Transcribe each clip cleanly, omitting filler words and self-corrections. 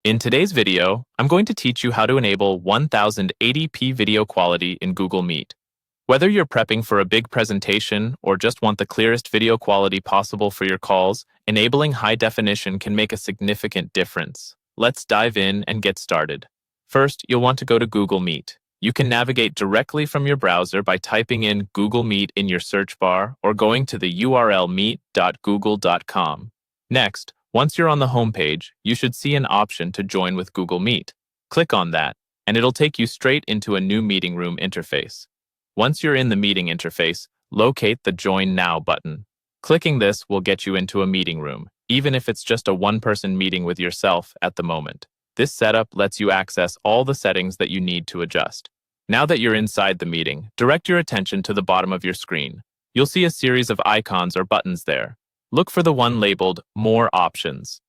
In today's video, I'm going to teach you how to enable 1080p video quality in Google Meet. Whether you're prepping for a big presentation or just want the clearest video quality possible for your calls, enabling high definition can make a significant difference. Let's dive in and get started. First, you'll want to go to Google Meet. You can navigate directly from your browser by typing in Google Meet in your search bar or going to the URL meet.google.com. Next, once you're on the homepage, you should see an option to join with Google Meet. Click on that, and it'll take you straight into a new meeting room interface. Once you're in the meeting interface, locate the Join Now button. Clicking this will get you into a meeting room, even if it's just a one-person meeting with yourself at the moment. This setup lets you access all the settings that you need to adjust. Now that you're inside the meeting, direct your attention to the bottom of your screen. You'll see a series of icons or buttons there. Look for the one labeled More Options.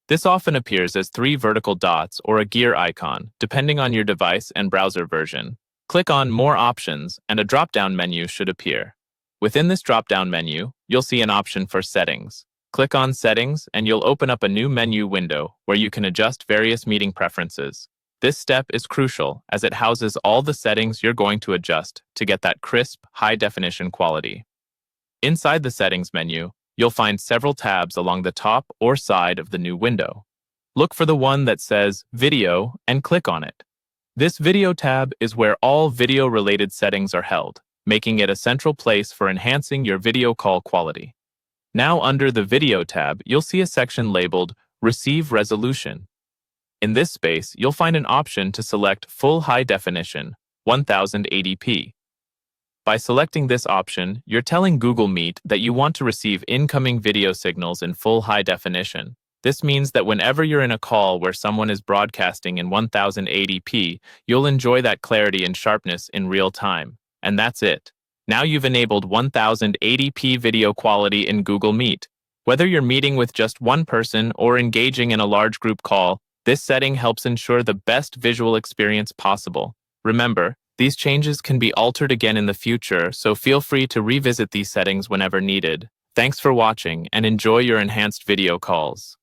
This often appears as 3 vertical dots or a gear icon, depending on your device and browser version. Click on More Options, and a drop-down menu should appear. Within this drop-down menu, you'll see an option for Settings. Click on Settings, and you'll open up a new menu window where you can adjust various meeting preferences. This step is crucial as it houses all the settings you're going to adjust to get that crisp, high-definition quality. Inside the Settings menu, you'll find several tabs along the top or side of the new window. Look for the one that says Video and click on it. This Video tab is where all video-related settings are held, making it a central place for enhancing your video call quality. Now under the Video tab, you'll see a section labeled Receive Resolution. In this space, you'll find an option to select Full High Definition, 1080p. By selecting this option, you're telling Google Meet that you want to receive incoming video signals in full high definition. This means that whenever you're in a call where someone is broadcasting in 1080p, you'll enjoy that clarity and sharpness in real time. And that's it. Now you've enabled 1080p video quality in Google Meet. Whether you're meeting with just one person or engaging in a large group call, this setting helps ensure the best visual experience possible. Remember, these changes can be altered again in the future, so feel free to revisit these settings whenever needed. Thanks for watching and enjoy your enhanced video calls.